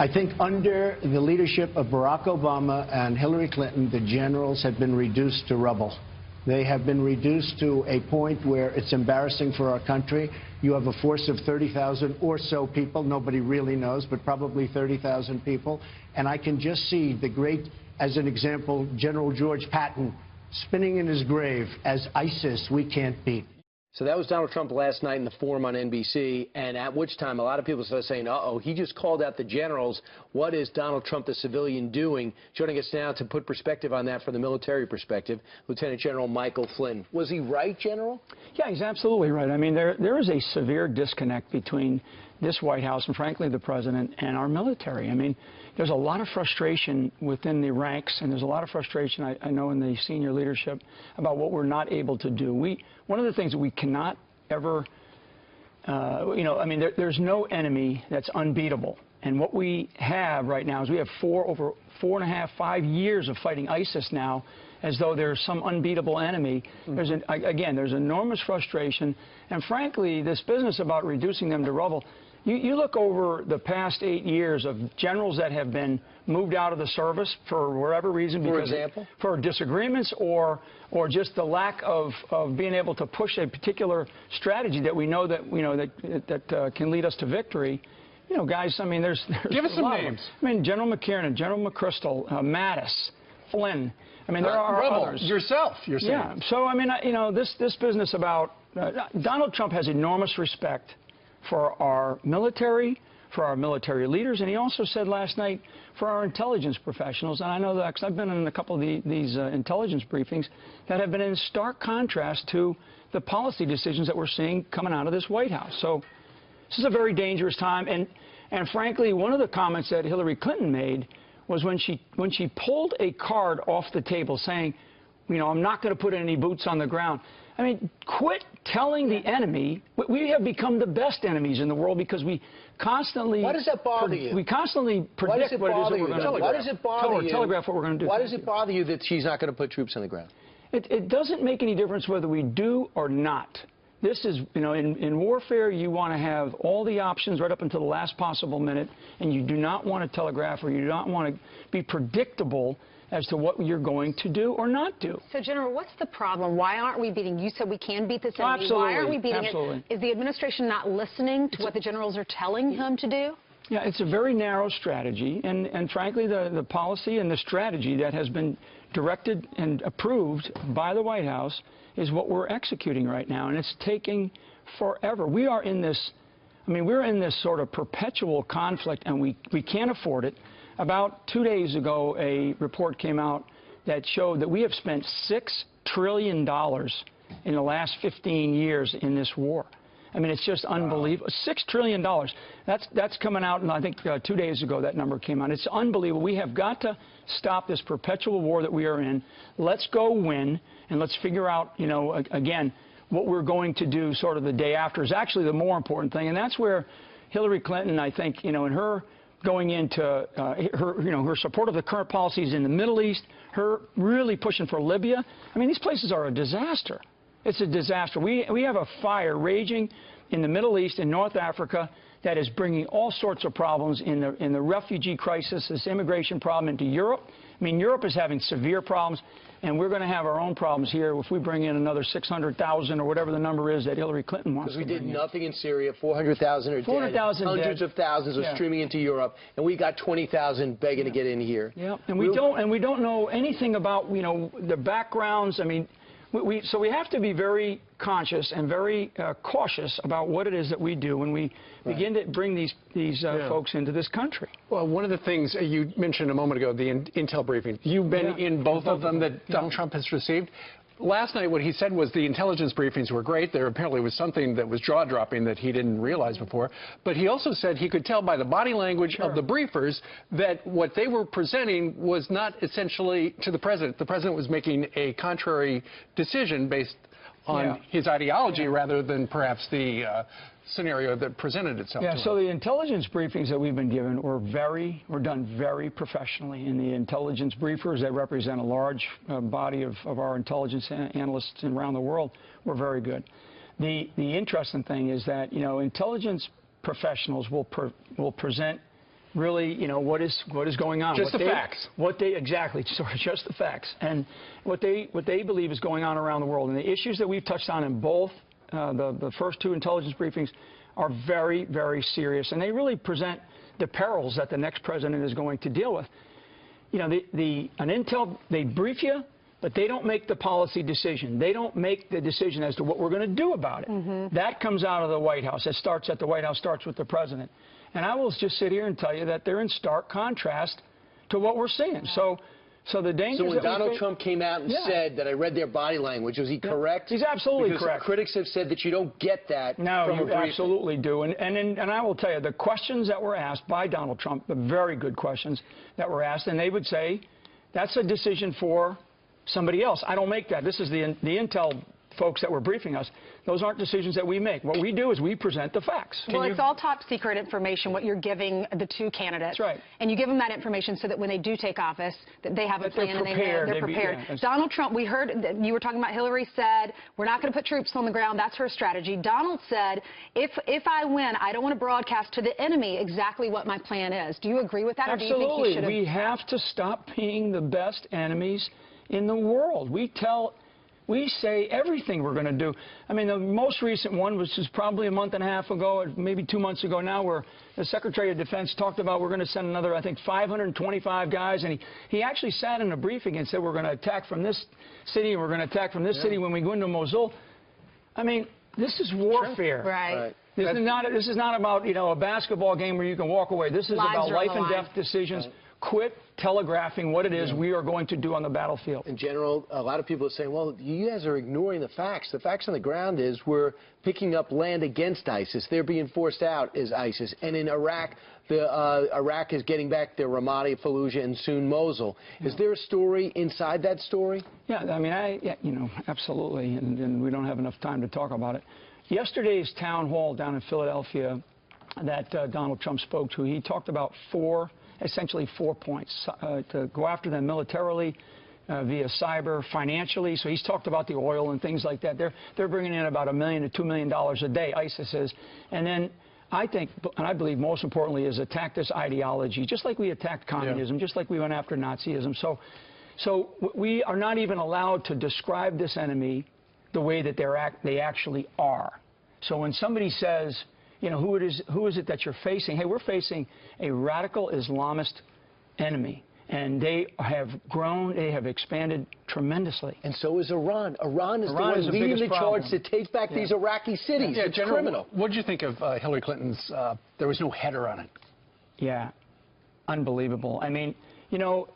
I think under the leadership of Barack Obama and Hillary Clinton, the generals have been reduced to rubble. They have been reduced to a point where it's embarrassing for our country. You have a force of 30,000 or so people. Nobody really knows, but probably 30,000 people. And I can just see the great, as an example, General George Patton spinning in his grave as ISIS we can't beat. So that was Donald Trump last night in the forum on NBC, and at which time a lot of people started saying, uh-oh, he just called out the generals. What is Donald Trump, the civilian, doing? Joining us now to put perspective on that from the military perspective, Lieutenant General Michael Flynn. Was he right, General? Yeah, he's absolutely right. I mean, there is a severe disconnect between this White House and, frankly, the president and our military. I mean, there's a lot of frustration within the ranks, and there's a lot of frustration, I know, in the senior leadership about what we're not able to do. One of the things that we cannot ever, I mean, there's no enemy that's unbeatable. And what we have right now is we have over 4.5, 5 years of fighting ISIS now, as though there's some unbeatable enemy. Again, there's enormous frustration. And frankly, this business about reducing them to rubble, you look over the past 8 years of generals that have been moved out of the service for whatever reason, for disagreements or just the lack of being able to push a particular strategy that we know that can lead us to victory. You know, guys, I mean, there's Give us some names. I mean, General McKiernan, General McChrystal, Mattis, Flynn. I mean, there are others. Yourself, you're saying. Yeah. So, I mean, this business about Donald Trump has enormous respect for our military, for our military leaders, and he also said last night for our intelligence professionals, and I know that because I've been in a couple of these intelligence briefings that have been in stark contrast to the policy decisions that we're seeing coming out of this White House. So this is a very dangerous time, and frankly, one of the comments that Hillary Clinton made was when she pulled a card off the table saying, I'm not going to put any boots on the ground. I mean, quit telling the enemy. We have become the best enemies in the world because we constantly... Why does that bother you? We constantly predict what it is that we're going to do. Why does it bother you? Telegraph what we're going to do. Why does it bother you that she's not going to put troops on the ground? It doesn't make any difference whether we do or not. This is, in warfare, you want to have all the options right up until the last possible minute, and you do not want to telegraph or you do not want to be predictable as to what you're going to do or not do. So, General, what's the problem? Why aren't we beating? You said we can beat this enemy. Absolutely. Why aren't we beating Absolutely. it? Is the administration not listening to what the generals are telling him to do? Yeah, it's a very narrow strategy, and frankly, the policy and the strategy that has been directed and approved by the White House is what we're executing right now, and it's taking forever. We are in this, we're in this sort of perpetual conflict, and we can't afford it. About 2 days ago, a report came out that showed that we have spent $6 trillion in the last 15 years in this war. I mean, it's just unbelievable. $6 trillion. That's coming out, and I think 2 days ago that number came out. It's unbelievable. We have got to stop this perpetual war that we are in. Let's go win, and let's figure out, again, what we're going to do sort of the day after is actually the more important thing, and that's where Hillary Clinton, I think, in her going into her support of the current policies in the Middle East, her really pushing for Libya. I mean, these places are a disaster. It's a disaster. We have a fire raging in the Middle East and North Africa that is bringing all sorts of problems in the refugee crisis, this immigration problem into Europe. I mean, Europe is having severe problems, and we're going to have our own problems here if we bring in another 600,000 or whatever the number is that Hillary Clinton wants to bring in. Because we did nothing in Syria, 400,000 are 400,000 dead, hundreds of thousands are streaming into Europe, and we got 20,000 begging to get in here. Yeah, and we don't know anything about the backgrounds. I mean, so we have to be very conscious and very cautious about what it is that we do when we begin to bring these folks into this country. Well, one of the things you mentioned a moment ago, the intel briefing, you've been in both of them that Donald Trump has received. Last night, what he said was the intelligence briefings were great. There apparently was something that was jaw-dropping that he didn't realize before. But he also said he could tell by the body language of the briefers that what they were presenting was not essentially to the president. The president was making a contrary decision based on his ideology rather than perhaps the scenario that presented itself to so him. the intelligence briefings that we've been given were done very professionally, and the intelligence briefers that represent a large body of our intelligence analysts around the world were very good. The interesting thing is that intelligence professionals will present really, you know, what is going on. Just the facts. Exactly, sorry, just the facts. And what they believe is going on around the world. And the issues that we've touched on in both the first two intelligence briefings are very, very serious. And they really present the perils that the next president is going to deal with. You know, an intel, they brief you, but they don't make the policy decision. They don't make the decision as to what we're going to do about it. That comes out of the White House. It starts at the White House, starts with the president. And I will just sit here and tell you that they're in stark contrast to what we're seeing. So the dangers. So when Donald Trump came out and said that I read their body language, was he correct? He's absolutely because correct. Critics have said that you don't get that. No, from you absolutely do. And I will tell you, the questions that were asked by Donald Trump, the very good questions that were asked, and they would say, that's a decision for somebody else. I don't make that. This is the intel folks that were briefing us. Those aren't decisions that we make. What we do is we present the facts. Well, it's all top secret information, what you're giving the two candidates. That's right. And you give them that information so that when they do take office, that they have a plan and they're prepared. Donald Trump, we heard that you were talking about Hillary said, we're not going to put troops on the ground. That's her strategy. Donald said, if I win, I don't want to broadcast to the enemy exactly what my plan is. Do you agree with that? Absolutely. Or do you think he should have... We have to stop being the best enemies in the world. We say everything we're going to do. I mean, the most recent one was just probably a month and a half ago, or maybe 2 months ago now, where the Secretary of Defense talked about we're going to send another, I think, 525 guys. And he actually sat in a briefing and said we're going to attack from this city and we're going to attack from this city when we go into Mosul. I mean, this is warfare. Right. This is not about, you know, a basketball game where you can walk away. This is about life and death decisions. Quit telegraphing what it is we are going to do on the battlefield. In general, a lot of people are saying, well, you guys are ignoring the facts. The facts on the ground is we're picking up land against ISIS. They're being forced out as ISIS. And in Iraq, Iraq is getting back their Ramadi, Fallujah, and soon Mosul. Is there a story inside that story? Yeah, I mean, you know, absolutely. And we don't have enough time to talk about it. Yesterday's town hall down in Philadelphia that Donald Trump spoke to, he talked about essentially 4 points, to go after them militarily, via cyber, financially. So he's talked about the oil and things like that. They're bringing in about $1 million to $2 million a day, ISIS is. And then I think, and I believe most importantly, is attack this ideology, just like we attacked communism, just like we went after Nazism. So we are not even allowed to describe this enemy the way that they actually are. So when somebody says, you know, who is it that you're facing? Hey, we're facing a radical Islamist enemy, and they have grown, they have expanded tremendously. And so is Iran. Iran is the one leading the charge to take back these Iraqi cities. Yeah, it's General, criminal. What did you think of Hillary Clinton's, there was no header on it? Yeah, unbelievable. I mean, you know,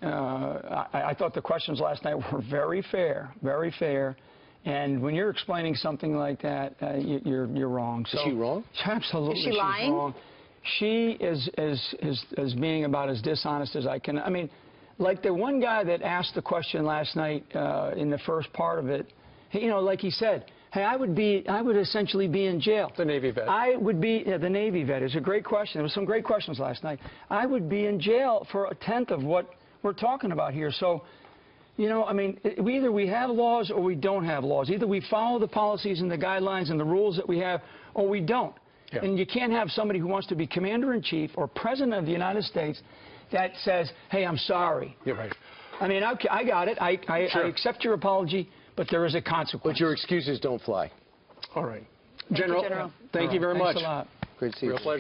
I thought the questions last night were very fair, very fair. And when you're explaining something like that, you're wrong. Is she wrong? Absolutely, is she lying? She's wrong. She is being about as dishonest as I can. I mean, like the one guy that asked the question last night in the first part of it, you know, like he said, hey, I would essentially be in jail. The Navy vet. I would be, the Navy vet is a great question. There was some great questions last night. I would be in jail for a tenth of what we're talking about here. So, you know, I mean, either we have laws or we don't have laws. Either we follow the policies and the guidelines and the rules that we have, or we don't. Yeah. And you can't have somebody who wants to be commander-in-chief or president of the United States that says, hey, I'm sorry. You're right. I mean, I got it. I accept your apology, but there is a consequence. But your excuses don't fly. All right. Thank you, General. Thank you very much. Thanks a lot. Great to see you. Real pleasure.